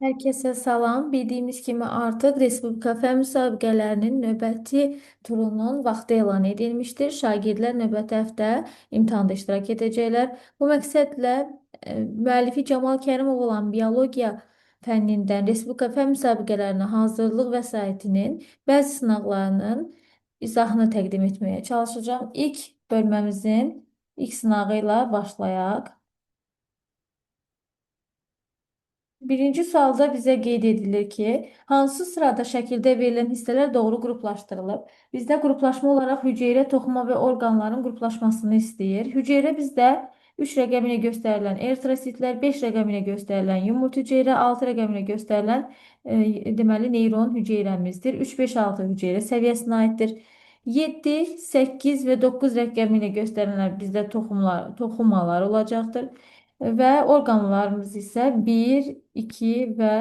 Herkese salam. Bildiyimiz kimi artıq Respublika fənn müsabiqələrinin növbəti turunun vaxtı elan edilmişdir. Şagirdlər növbəti həftə imtahanda iştirak edəcəklər. Bu məqsədlə müəllifi Camal Kərimov olan biologiya fənnindən Respublika fənn müsabiqələrinə hazırlıq vəsaitinin bəzi sınaqlarının izahını təqdim etməyə çalışacağım. İlk bölməmizin ilk sınağı ilə başlayaq. Birinci sualda bizə qeyd edilir ki, hansı sırada şəkildə verilən hissələr doğru qruplaşdırılıb? Bizdə qruplaşma olaraq hüceyrə, toxuma və orqanların qruplaşmasını istəyir. Hüceyrə bizdə 3 rəqəmi ilə göstərilən eritrositlər, 5 rəqəmi ilə göstərilən yumurt hüceyrə, 6 rəqəmi ilə göstərilən deməli neyron hüceyrəmizdir. 3, 5, 6 hüceyrə səviyyəsinə aiddir. 7, 8 və 9 rəqəmi ilə göstərilənlər bizdə toxumalar olacaqdır. Və orqanlarımız isə 1, 2 və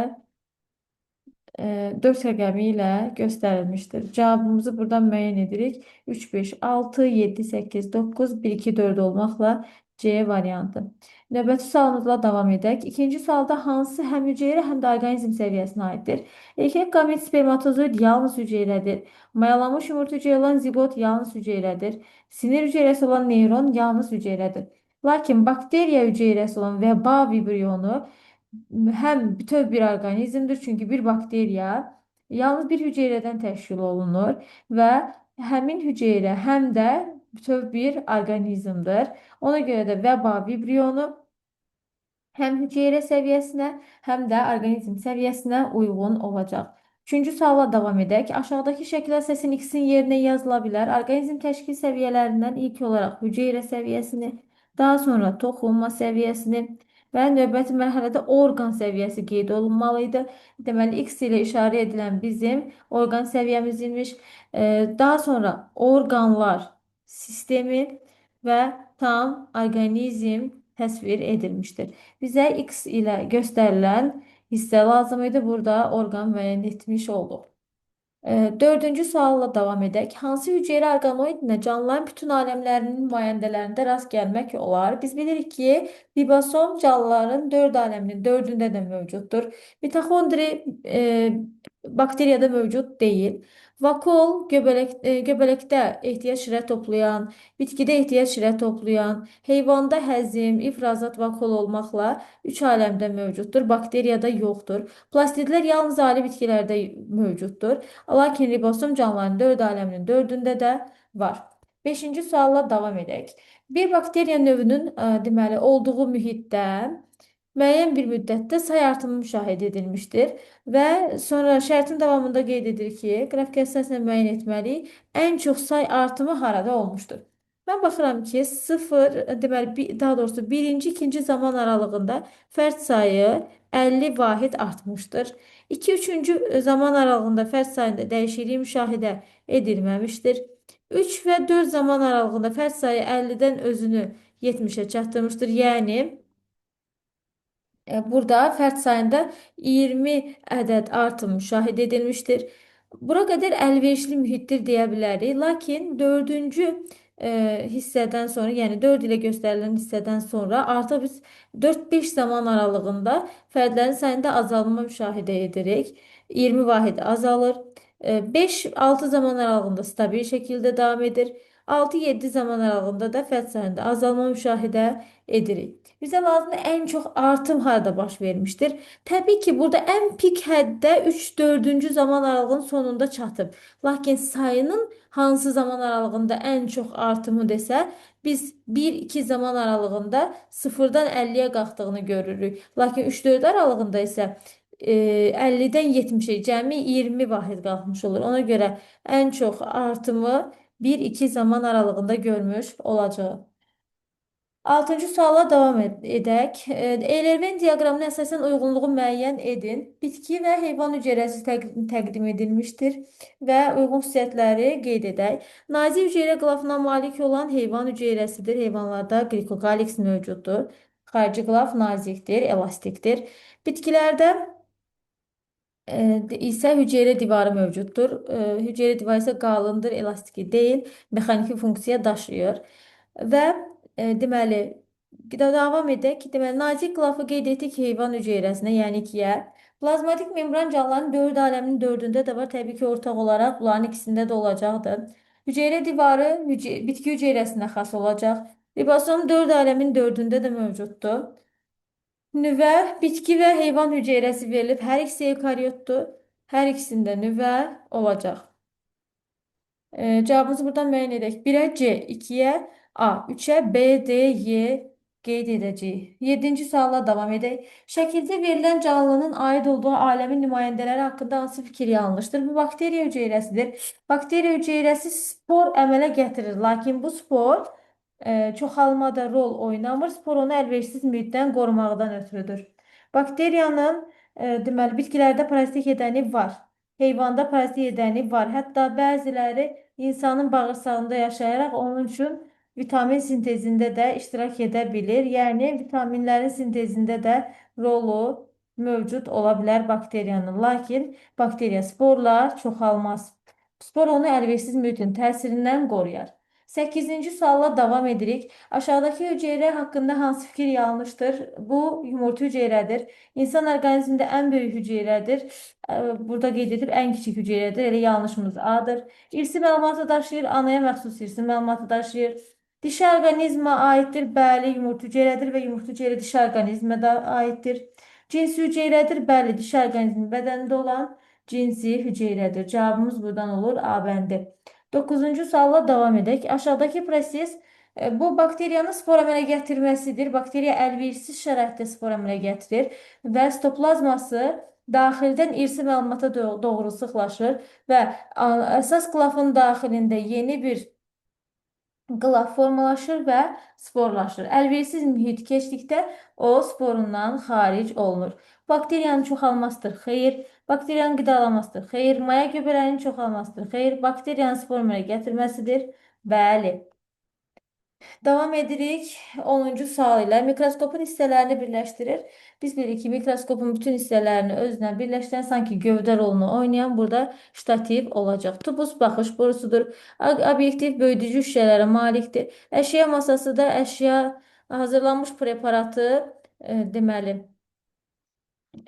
4 rəqəmi ilə göstərilmişdir. Cavabımızı buradan müəyyən edirik. 3, 5, 6, 7, 8, 9, 1, 2, 4 olmaqla C variantı. Növbəti sualımızla davam edək. İkinci sualda hansı həm hüceyrə, həm də orqanizm səviyyəsinə aiddir? Erkək qamet spermatozoid yalnız hüceyrədir. Mayalanmış yumurta hüceyrə olan zigot yalnız hüceyrədir. Sinir hüceyrəsi olan neyron yalnız hüceyrədir. Lakin bakteriya hüceyrəsi olan vəba vibrionu hem bütöv bir orqanizmdir, çünki bir bakteriya yalnız bir hüceyrədən təşkil olunur və həmin hüceyrə həm də bütöv bir orqanizmdir. Ona görə də vəba vibrionu həm hüceyrə səviyyəsinə, həm də orqanizm səviyyəsinə uyğun olacaq. Üçüncü suala davam edək. Aşağıdakı şəkildə səsin ikisinin yerinə yazıla bilər. Orqanizm təşkil səviyyələrindən ilk olaraq hüceyrə səviyyəsini, daha sonra toxunma səviyyəsini və növbəti mərhələdə orqan səviyyəsi qeyd olunmalı idi. Deməli, X ilə işarə edilən bizim orqan səviyyəmiz imiş. Daha sonra orqanlar sistemi və tam orqanizm təsvir edilmişdir. Bizə X ilə göstərilən hissə lazım idi. Burada orqan müəyyən etmiş olduq. Dördüncü sualla davam edək. Hansı hüceyrə orqanoidinə canlıların bütün aləmlərinin nümayəndələrində rast gəlmək olar? Biz bilirik ki, ribosom canlıların 4 aləminin 4-ündə də mövcuddur. Mitoxondri bakteriyada mövcud deyil. Vakol göbələkdə ehtiyac şirə toplayan, bitkidə ehtiyac şirə toplayan, heyvanda həzm, ifrazat vakol olmaqla 3 aləmdə mövcuddur. Bakteriyada yoxdur. Plastidlər yalnız ali bitkilərdə mövcuddur. Lakin ribosom canlıların 4 aləminin 4-ündə də var. 5-ci sualla davam edək. Bir bakteriya növünün deməli olduğu mühitdə müəyyən bir müddətdə say artımı müşahidə edilmişdir və sonra şərtin davamında qeyd edilir ki, qrafik əsasla müəyyən etməliyik. Ən çox say artımı harada olmuşdur? Mən baxıram ki, 0, deməli, daha doğrusu birinci, ikinci zaman aralığında fərd sayı 50 vahid artmışdır. 2-3-cü zaman aralığında fərd sayında dəyişiklik müşahidə edilməmişdir. 3 və 4 zaman aralığında fərd sayı 50-dən özünü 70-ə çatdırmışdır. Yəni, burada fərd sayında 20 ədəd artım müşahidə edilmişdir. Bura qədər əlverişli mühitdir deyə bilərik. Lakin 4-cü hissədən sonra, yəni 4 ilə göstərilən hissədən sonra artıq biz 4-5 zaman aralığında fərdlərin sayında azalma müşahidə edirik. 20 vahid azalır. 5-6 zaman aralığında stabil şəkildə davam edir. 6-7 zaman aralığında da fərd sayında azalma müşahidə edirik. Bizə lazımdır ən çox artım harada baş vermişdir? Təbii ki, burada ən pik həddə 3-4-cü zaman aralığının sonunda çatıb. Lakin sayının hansı zaman aralığında ən çox artımı desə, biz 1-2 zaman aralığında 0-dan 50-yə qalxdığını görürük. Lakin 3-4 aralığında isə 50-dən 70-ə cəmi 20 vahid qalxmış olur. Ona görə ən çox artımı 1-2 zaman aralığında görmüş olacaq. 6-cı suala davam edək. Eylerven diaqramına əsasən uyğunluğu müəyyən edin. Bitki və heyvan hüceyrəsi təqdim edilmişdir və uyğun xüsusiyyətləri qeyd edək. Nazik hüceyrə qılafına malik olan heyvan hüceyrəsidir. Heyvanlarda glikokalix mövcuddur. Xarici qılaf nazikdir, elastikdir. Bitkilərdə isə hüceyrə divarı mövcuddur. Hüceyrə divarı isə qalındır, elastiki deyil, mexaniki funksiya daşıyır. Və deməli, Davam edək. Deməli, nazik qılafı qeyd etdik heyvan hüceyrəsinə, yəni 2-yə. Plazmatik membran canlıların dörd aləminin dördündə də var. Təbii ki, ortaq olaraq bunların ikisində də olacaqdır. Hüceyrə divarı bitki hüceyrəsinə xas olacaq. Ribosom dörd aləmin dördündə də mövcuddur. Nüvə, bitki və heyvan hüceyrəsi verilib. Hər ikisi evkaryotdur. Hər ikisində nüvə olacaq. Cavabımızı buradan müəyyən edək. 1-ə C, 2-yə A, 3-ə B, D, Y qeyd edəcəyik. 7-ci sualla davam edək. Şəkildə verilən canlının aid olduğu aləmin nümayəndələri haqqında hansı fikir yanlışdır? Bu bakteriya hüceyrəsidir. Bakteriya hüceyrəsi spor əmələ gətirir, lakin bu spor çoxalmada rol oynamır. Spor onu əlverişsiz mühitdən qorumaqdan ötürüdür. Bakteriyanın deməli bitkilərdə parazitik edəni var. Heyvanda parazitik edəni var. Hətta bəziləri insanın bağırsağında yaşayaraq onun üçün vitamin sintezində də iştirak edə bilir. Yəni vitaminlərin sintezində də rolu mövcud ola bilər bakteriyanın. Lakin bakteriya sporlar çoxalmaz. Spor onu əlverişsiz mühitin təsirindən qoruyar. 8-ci sualla davam edirik. Aşağıdakı hüceyrə haqqında hansı fikir yanlışdır? Bu yumurta hüceyrədir. İnsan orqanizmində ən böyük hüceyrədir. Burada qeyd edib ən kiçik hüceyrədir. Elə yanlışımız A-dır. İrsi məlumatı daşıyır. Anaya məxsus irsi məlumatı daşıyır. Dişi orqanizmə aiddir. Bəli, yumurta hüceyrədir və yumurta hüceyrə dişi orqanizmə də aiddir. Cinsi hüceyrədir. Bəli, dişi orqanizmin bədənində olan cinsi hüceyrədir. Cavabımız buradan olur A bəndi. 9-cu sualla davam edək. Aşağıdakı proses bu bakteriyanın spor əmələ gətirməsidir. Bakteriya əlverişsiz şəraitdə spor əmələ gətirir və stoplazması daxildən irsi məlumata doğru sıxlaşır və əsas qılafın daxilində yeni bir qılaf formalaşır və sporlaşır. Əlverişsiz mühit keçdikdə o sporundan xaric olunur. Bakteriyanın çoxalmasıdır, xeyr. Bakteriyanın qidalanmasıdır, xeyr. Maya göbələyinin çoxalmasıdır, xeyr. Bakteriyanın spor əmələ gətirməsidir, bəli. Davam edirik 10-cu sual ilə. Mikroskopun hissələrini birləşdirir. Biz bilirik ki, mikroskopun bütün hissələrini özünə birləşdirən sanki gövdə rolunu oynayan burada ştativ olacaq. Tubus baxış borusudur. Obyektiv böyüdücü şüşələrə malikdir. Əşya masası da əşya hazırlanmış preparatı deməli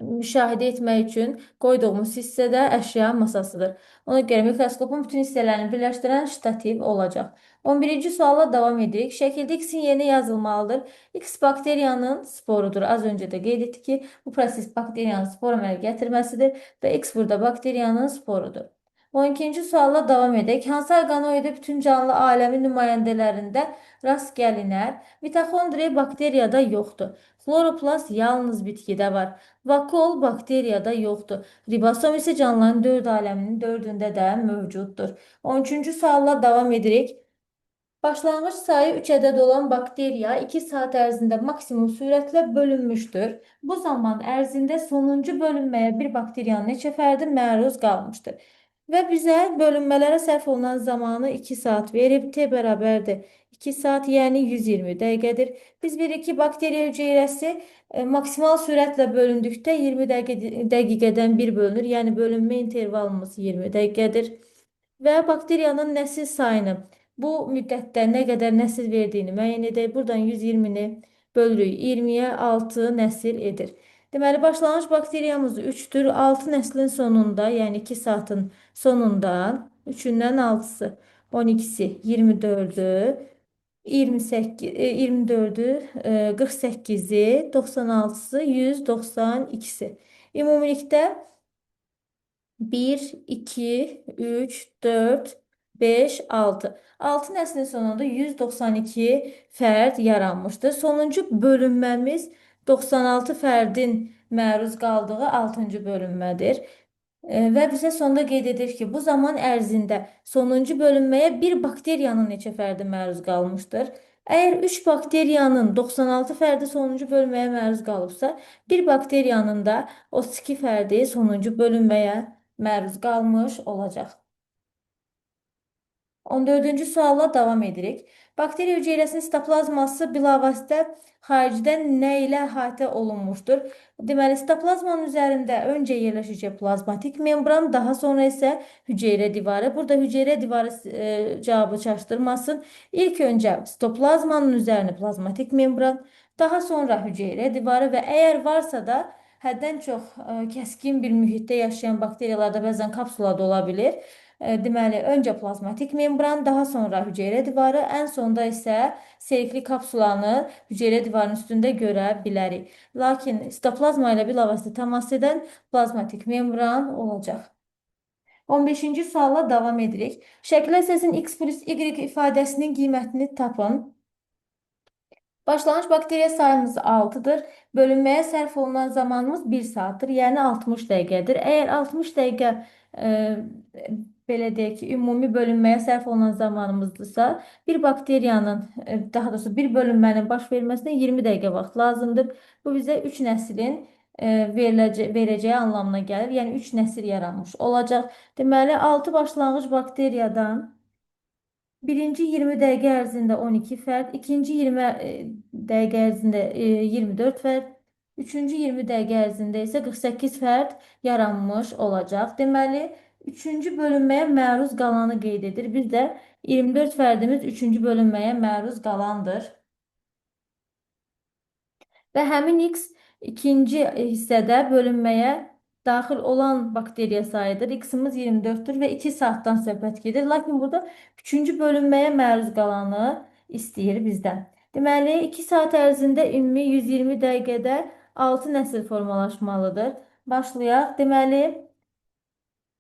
müşahidə etmək üçün qoyduğumuz hissədə əşya masasıdır. Ona görə mikroskopun bütün hissələrini birləşdirən ştativ olacaq. 11-ci sualla davam edirik. Şəkildə X-in yerinə yazılmalıdır. X bakteriyanın sporudur. Az öncə də qeyd etdik ki, bu proses bakteriyanın spor əmələ gətirməsidir və X burada bakteriyanın sporudur. 12-ci sualla davam edək. Hansı orqanoiddə bütün canlı aləmin nümayəndələrində rast gəlinər? Mitoxondriya bakteriyada yoxdur. Xloroplast yalnız bitkidə var. Vakol bakteriyada yoxdur. Ribosom isə canlıların dörd aləminin dördündə də mövcuddur. 13-cü sualla davam edirik. Başlanğıc sayı 3 ədəd olan bakteriya 2 saat ərzində maksimum sürətlə bölünmüşdür. Bu zaman ərzində sonuncu bölünməyə bir bakteriyanın neçə fərdi məruz qalmışdır? Və bizə bölünmələrə sərf olunan zamanı 2 saat verib, T bərabərdir 2 saat, yəni 120 dəqiqədir. Biz bilirik ki, bakteriya hüceyrəsi maksimal sürətlə bölündükdə 20 dəqiqədən bir bölünür, yəni bölünmə intervalımız 20 dəqiqədir. Və bakteriyanın nəsil sayını bu müddətdə nə qədər nəsil verdiyini müəyyən edək. Buradan 120-ni bölürük, 20-yə 6 nəsil edir. Deməli, başlanğıc bakteriyamız 3-dür. 6 nəslin sonunda, yəni 2 saatın sonunda 3-dən 6-sı, 12-si, 24-ü, 24-ü, 48-i, 96-sı, 192-si. Ümumilikdə 1, 2, 3, 4, 5, 6. 6 nəslin sonunda 192 fərd yaranmışdır. Sonuncu bölünməmiz 96 fərdin məruz qaldığı 6-cı bölünmədir. Və bizə sonda qeyd edir ki, bu zaman ərzində sonuncu bölünməyə bir bakteriyanın neçə fərdi məruz qalmışdır? Əgər 3 bakteriyanın 96 fərdi sonuncu bölünməyə məruz qalıbsa, bir bakteriyanın da 32 fərdi sonuncu bölünməyə məruz qalmış olacaq. 14-cü sualla davam edirik. Bakteriya hüceyrəsinin sitoplazması bilavasitə xaricdən nə ilə əhatə olunmuşdur? Deməli, sitoplazmanın üzərində öncə yerləşəcək plazmatik membran, daha sonra isə hüceyrə divarı. Burada hüceyrə divarı cavabı çaşdırmasın. İlk öncə sitoplazmanın üzərini plazmatik membran, daha sonra hüceyrə divarı və əgər varsa da həddən çox kəskin bir mühitdə yaşayan bakteriyalarda bəzən kapsula da ola bilir. Deməli, öncə plazmatik membran, daha sonra hüceyrə divarı, ən sonda isə serikli kapsulanı hüceyrə divarının üstündə görə bilərik. Lakin sitoplazma ilə bilavasitə təmas edən plazmatik membran olacaq. 15-ci sualla davam edirik. Şəkildə səsin x plus y ifadəsinin qiymətini tapın. Başlanğıc bakteriya sayımız 6-dır. Bölünməyə sərf olunan zamanımız 1 saatdır, yəni 60 dəqiqədir. Əgər 60 dəqiqə e, belə deyək ki, ümumi bölünməyə sərf olunan zamanımızdırsa, bir bakteriyanın, daha doğrusu bir bölünmənin baş verməsinə 20 dəqiqə vaxt lazımdır. Bu bizə 3 nəslin verəcəyi anlamına gəlir. Yəni 3 nəsil yaranmış olacaq. Deməli, 6 başlanğıc bakteriyadan birinci 20 dəqiqə ərzində 12 fərd, ikinci 20 dəqiqə ərzində 24 fərd, üçüncü 20 dəqiqə ərzində isə 48 fərd yaranmış olacaq. Deməli, üçüncü bölünməyə məruz qalanı qeyd edir. Biz də 24 fərdimiz üçüncü bölünməyə məruz qalandır. Və həmin x ikinci hissədə bölünməyə daxil olan bakteriya sayıdır. X-imiz 24-dür və 2 saatdan söhbət gedir. Lakin burada üçüncü bölünməyə məruz qalanı istəyir bizdən. Deməli, 2 saat ərzində ümumi 120 dəqiqədə 6 nəsil formalaşmalıdır. Başlayaq. Deməli,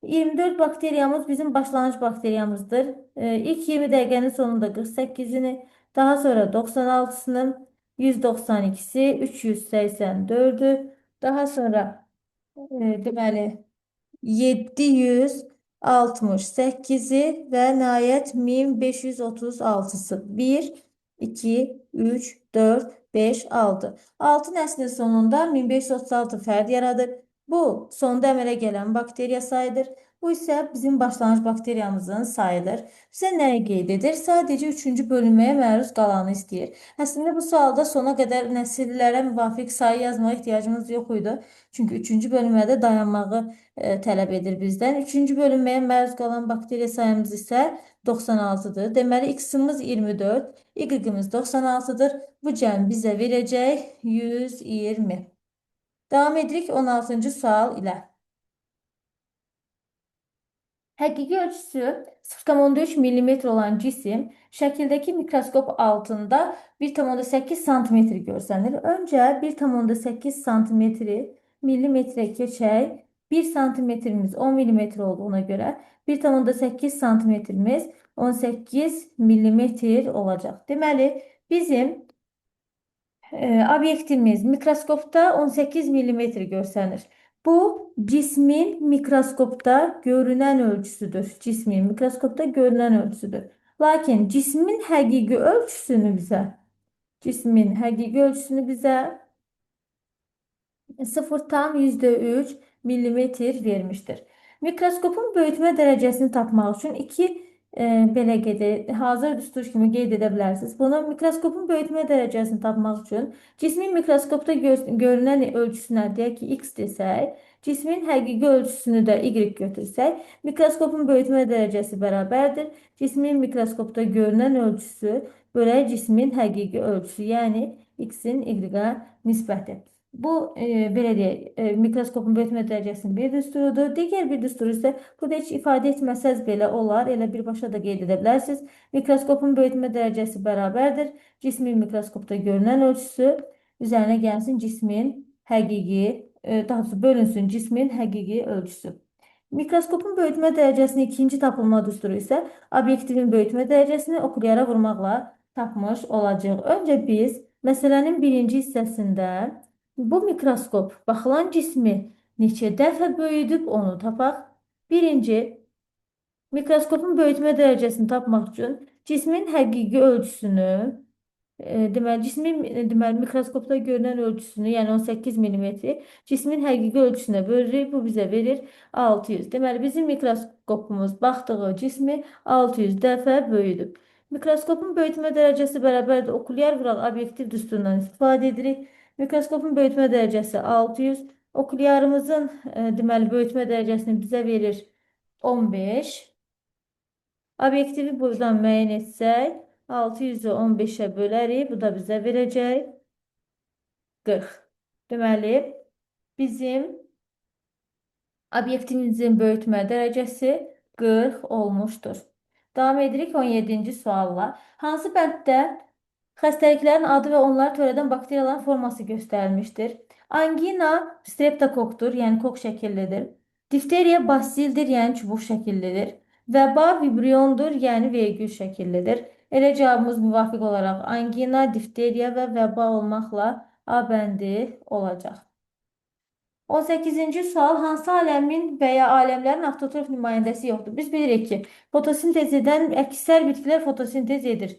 24 bakteriyamız bizim başlanğıc bakteriyamızdır. İlk 20 dəqiqənin sonunda 48-ini, daha sonra 96-sını, 192-si, 384-ü, daha sonra deməli 768-i və nəhayət 1536-sı. 1, 2, 3, 4, 5, 6. 6 nəslin sonunda 1536 fərd yaradır. Bu, sonda əmələ gələn bakteriya sayıdır. Bu isə bizim başlanğıc bakteriyamızın sayıdır. Bizə nəyi qeyd edir? Sadəcə 3-cü bölünməyə məruz qalanı istəyir. Əslində bu sualda sona qədər nəsillərə müvafiq sayı yazmağa ehtiyacımız yox idi. Çünki 3-cü bölünmədə dayanmağı tələb edir bizdən. 3-cü bölünməyə məruz qalan bakteriya sayımız isə 96-dır. Deməli, x-imiz 24, y-imiz 96-dır. Bu cəm bizə verəcək 120. Davam edirik 16-cı sual ilə. Həqiqi ölçüsü 0,3 mm olan cisim şəkildəki mikroskop altında 1,8 sm görsənir. Öncə 1,8 sm millimetrə keçək. 1 santimetrimiz 10 mm olduğuna görə 1,8 santimetrimiz 18 mm olacaq. Deməli, bizim obyektimiz mikroskopda 18 mm görsənir. Bu cismin mikroskopda görünən ölçüsüdür. Cismin mikroskopda görünən ölçüsüdür. Lakin cismin həqiqi ölçüsünü bizə 0,3 millimetr vermişdir. Mikroskopun böyütmə dərəcəsini tapmaq üçün belə hazır düstur kimi qeyd edə bilərsiniz. Bunu mikroskopun böyütmə dərəcəsini tapmaq üçün cismin mikroskopda görünən ölçüsünə deyək ki, x desək, cismin həqiqi ölçüsünü də y götürsək, mikroskopun böyütmə dərəcəsi bərabərdir. Cismin mikroskopda görünən ölçüsü bölək cismin həqiqi ölçüsü, yəni x-in y-ə nisbəti. Bu, belə deyək, mikroskopun böyütmə dərəcəsinin bir düsturudur. Digər bir düsturu isə burada heç ifadə etməsəz belə olar, elə birbaşa da qeyd edə bilərsiniz. Mikroskopun böyütmə dərəcəsi bərabərdir. Cismin mikroskopda görünən ölçüsü üzərinə gəlsin cismin həqiqi, daha doğrusu bölünsün cismin həqiqi ölçüsü. Mikroskopun böyütmə dərəcəsinin ikinci tapılma düsturu isə obyektivin böyütmə dərəcəsini okuliyara vurmaqla tapmış olacaq. Öncə biz məsələnin birinci hissəsində bu mikroskop baxılan cismi neçə dəfə böyüdüb onu tapaq. Birinci, mikroskopun böyütmə dərəcəsini tapmaq üçün cismin həqiqi ölçüsünü Deməli, cismin deməli, mikroskopda görünən ölçüsünü, yəni 18 millimetri cismin həqiqi ölçüsünə bölürük. Bu bizə verir 600. Deməli, bizim mikroskopumuz baxdığı cismi 600 dəfə böyüdür. Mikroskopun böyütmə dərəcəsi bərabərdir. Okulyar vuraq obyektiv düsturundan istifadə edirik. Mikroskopun böyütmə dərəcəsi 600. Okulyarımızın deməli, böyütmə dərəcəsini bizə verir 15. Obyektivi buradan müəyyən etsək, 600-ü 15-ə bölərik. Bu da bizə verəcək 40. Deməli, bizim obyektimizin böyütmə dərəcəsi 40 olmuşdur. Davam edirik 17-ci sualla. Hansı bənddə xəstəliklərin adı və onları törədən bakteriyaların forması göstərilmişdir? Angina streptokokdur, yəni kok şəkillidir. Difteriya basildir, yəni çubuq şəkillidir. Vəba vibriondur, yəni vergül şəkillidir. Elə cavabımız müvafiq olaraq angina, difteriya və vəba olmaqla A bəndi olacaq. 18-ci sual hansı aləmin və ya aləmlərin avtotrof nümayəndəsi yoxdur? Biz bilirik ki, fotosintez edən əksər bitkilər fotosintez edir.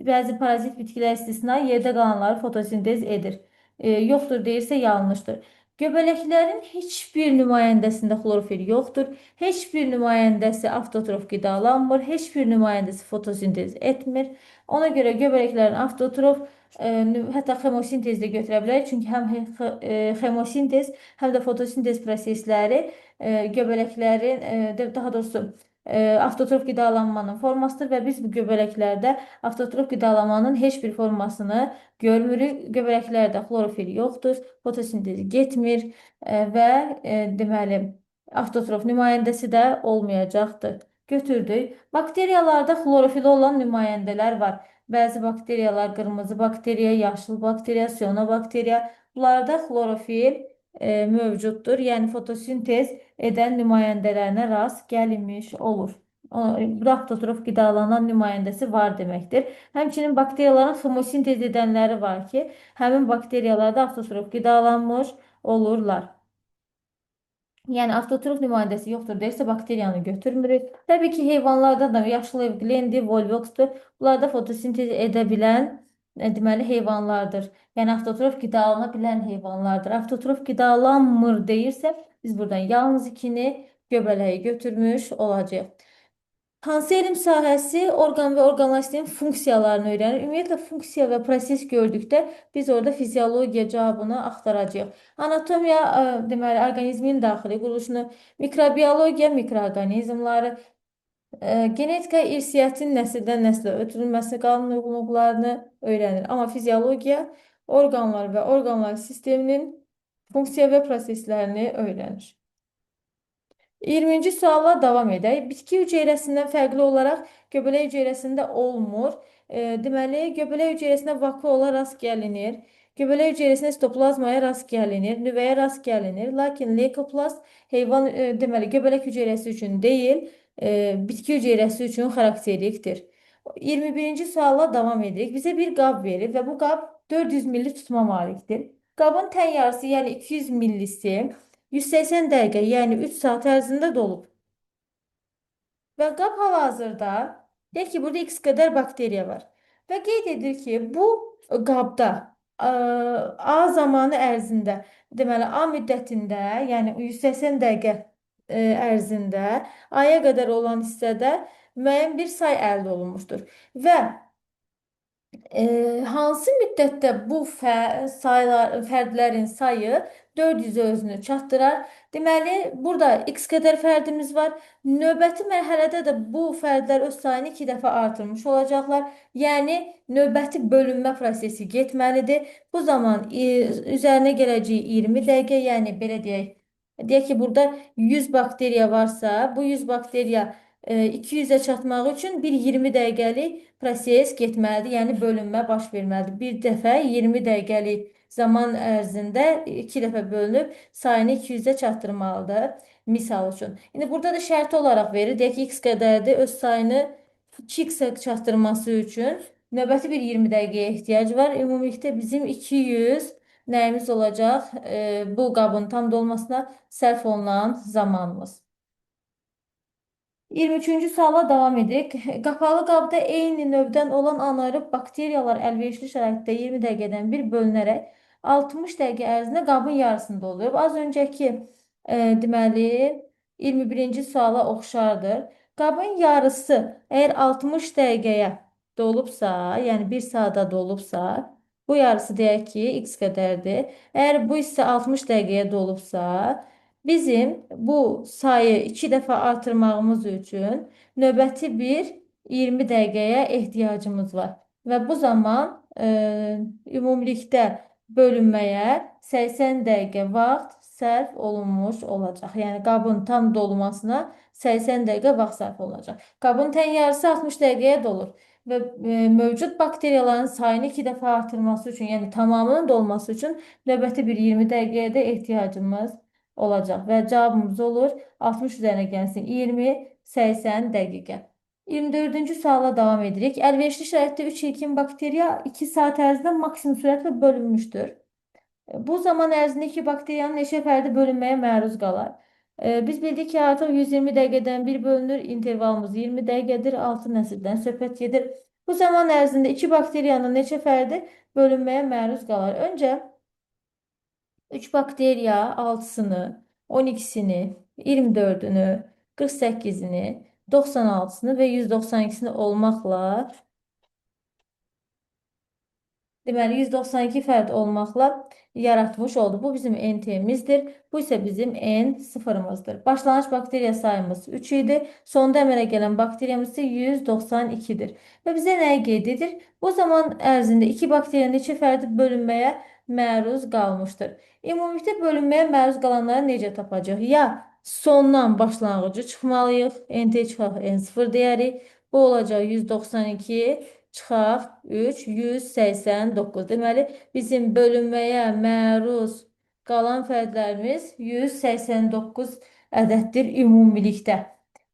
Bəzi parazit bitkilər istisna yerdə qalanları fotosintez edir. Yoxdur deyirsə yanlışdır. Göbələklərin heç bir nümayəndəsində xlorofil yoxdur. Heç bir nümayəndəsi avtotrof qidalanmır. Heç bir nümayəndəsi fotosintez etmir. Ona görə göbələklərin avtotrof hətta xemosintez də götürə bilərik. Çünki həm xemosintez, həm də fotosintez prosesləri göbələklərin, daha doğrusu avtotrof qidalanmanın formasıdır və biz bu göbələklərdə avtotrof qidalanmanın heç bir formasını görmürük. Göbələklərdə xlorofil yoxdur, fotosintez getmir və deməli avtotrof nümayəndəsi də olmayacaqdır. Götürdük. Bakteriyalarda xlorofili olan nümayəndələr var. Bəzi bakteriyalar qırmızı bakteriya, yaşıl bakteriya, siyanobakteriya. Bunlarda xlorofil mövcuddur. Yəni fotosintez edən nümayəndələrinə rast gəlinmiş olur. Bu avtotrof qidalanan nümayəndəsi var deməkdir. Həmçinin bakteriyaların xemosintez edənləri var ki, həmin bakteriyalarda avtotrof qidalanmış olurlar. Yəni avtotrof nümayəndəsi yoxdur deyirsə bakteriyanı götürmürük. Təbii ki, heyvanlarda da yaşıl ev qlendi, volvoxdur. Bunlarda fotosintez edə bilən deməli heyvanlardır. Yəni avtotrof qidalana bilən heyvanlardır. Avtotrof qidalanmır deyirsə biz buradan yalnız 2-ni göbələyi götürmüş olacağıq. Hansı elm sahəsi orqan və orqanlar sisteminin funksiyalarını öyrənir? Ümumiyyətlə, funksiya və proses gördükdə biz orada fiziologiya cavabını axtaracağıq. Anatomiya, deməli, orqanizmin daxili quruluşunu, mikrobiologiya, mikroorqanizmları, genetika irsiyyətin nəsildən nəslə ötürülməsi qanun uyğunluqlarını öyrənir. Amma fiziologiya orqanlar və orqanlar sisteminin funksiya və proseslərini öyrənir. 20-ci sualla davam edək. Bitki hüceyrəsindən fərqli olaraq göbələk hüceyrəsində olmur. Deməli, göbələk hüceyrəsinə vakuola rast gəlinir. Göbələk hüceyrəsinə sitoplazmaya rast gəlinir, nüvəyə rast gəlinir. Lakin leykoplast heyvan, deməli, göbələk hüceyrəsi üçün deyil, bitki hüceyrəsi üçün xarakterlikdir. 21-ci sualla davam edirik. Bizə bir qab verir və bu qab 400 milli tutma malikdir. Qabın tən yarısı, yəni 200 millisi 180 dəqiqə, yəni 3 saat ərzində dolub. Və qab hal-hazırda, deyək ki, burada x qədər bakteriya var. Və qeyd edir ki, bu qabda A zamanı ərzində, deməli, A müddətində, yəni 180 dəqiqə ərzində A-ya qədər olan hissədə müəyyən bir say əldə olunmuşdur. Və hansı müddətdə bu fərdlərin sayı 400 özünü çatdırar? Deməli, burada x qədər fərdimiz var. Növbəti mərhələdə də bu fərdlər öz sayını 2 dəfə artırmış olacaqlar. Yəni, növbəti bölünmə prosesi getməlidir. Bu zaman üzərinə gələcək 20 dəqiqə, yəni belə deyək. Deyək ki, burada 100 bakteriya varsa, bu 100 bakteriya 200-ə çatmaq üçün bir 20 dəqiqəlik proses getməlidir, yəni bölünmə baş verməlidir. Bir dəfə 20 dəqiqəlik zaman ərzində 2 dəfə bölünüb sayını 200-ə çatdırmalıdır. Misal üçün. İndi burada da şərti olaraq verir. Deyək ki, x qədərdir. Öz sayını 2x-ə çatdırması üçün növbəti bir 20 dəqiqəyə ehtiyac var. Ümumilikdə bizim 200 nəyimiz olacaq? Bu qabın tam dolmasına sərf olunan zamanımız. 23-cü suala davam edirik. Qapalı qabda eyni növdən olan anaerob bakteriyalar əlverişli şəraitdə 20 dəqiqədən bir bölünərək 60 dəqiqə ərzində qabın yarısında olur. Az öncəki deməli 21-ci suala oxşardır. Qabın yarısı əgər 60 dəqiqəyə dolubsa, yəni 1 saata dolubsa, bu yarısı deyək ki, x qədərdir. Əgər bu isə 60 dəqiqəyə dolubsa, bizim bu sayı 2 dəfə artırmağımız üçün növbəti bir 20 dəqiqəyə ehtiyacımız var. Və bu zaman ümumilikdə bölünməyə 80 dəqiqə vaxt sərf olunmuş olacaq. Yəni qabın tam dolmasına 80 dəqiqə vaxt sərf olunacaq. Qabın tən yarısı 60 dəqiqəyə dolur və mövcud bakteriyaların sayını 2 dəfə artırması üçün, yəni tamamının dolması üçün növbəti bir 20 dəqiqəyə də ehtiyacımız olacaq və cavabımız olur 60 üzərinə gəlsin 20, 80 dəqiqə. 24-cü suala davam edirik. Əlverişli şəraitdə 3 ilkin bakteriya 2 saat ərzində maksimum sürətlə bölünmüşdür. Bu zaman ərzində iki bakteriyanın neçə fərdi bölünməyə məruz qalar? Biz bildik ki, artıq 120 dəqiqədən bir bölünür. İntervalımız 20 dəqiqədir. 6 nəsildən söhbət gedir. Bu zaman ərzində iki bakteriyanın neçə fərdi bölünməyə məruz qalar? Öncə 3 bakteriya 6'sını, 12'sini, 24'ünü, 48'ini, 96'sını ve 192'sini olmakla deməli 192 fərd olmaqla yaratmış oldu. Bu bizim NT-mizdir. Bu isə bizim N sıfırımızdır. Başlanğıc bakteriya sayımız 3 idi. Sonda əmələ gələn bakteriyamız isə 192-dir. Və bizə nəyi qeyd edir? Bu zaman ərzində 2 bakteriya neçə fərdi bölünməyə məruz qalmışdır. Ümumilikdə bölünməyə məruz qalanları necə tapacaq? Ya sondan başlanğıcı çıxmalıyıq. NT çıxaq N0 deyərik. Bu olacaq 192 çıxaq 3, 189. Deməli, bizim bölünməyə məruz qalan fərdlərimiz 189 ədəddir ümumilikdə.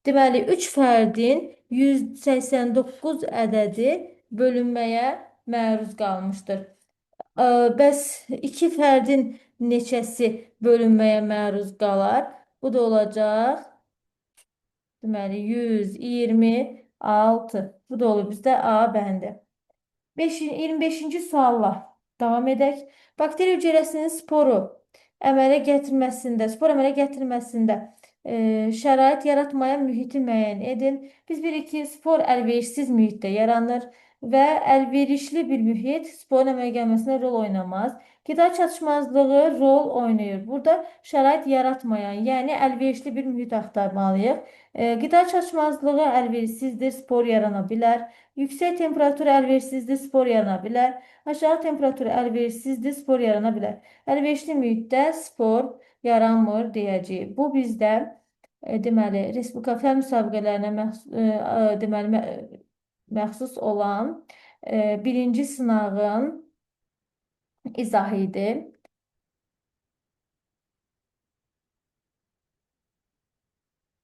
Deməli, 3 fərdin 189 ədədi bölünməyə məruz qalmışdır. Bəs 2 fərdin neçəsi bölünməyə məruz qalar? Bu da olacaq. Deməli, 126. Bu da olur bizdə A bəndi. 25-ci sualla davam edək. Bakteriya hüceyrəsinin spor əmələ gətirməsində şərait yaratmayan mühiti müəyyən edin. Biz bilirik ki, spor əlverişsiz mühitdə yaranır və əlverişli bir mühit sporun əmələ gəlməsində rol oynamaz. Qida çatışmazlığı rol oynayır. Burada şərait yaratmayan, yəni əlverişli bir mühit axtarmalıyıq. Qida çatışmazlığı əlverişsizdir, spor yarana bilər. Yüksək temperatur əlverişsizdir, spor yarana bilər. Aşağı temperatur əlverişsizdir, spor yarana bilər. Əlverişli mühitdə spor yaranmır deyəcəyik. Bu bizdə deməli respublika fənn müsabiqələrinə deməli məxsus olan birinci sınağın izahı idi.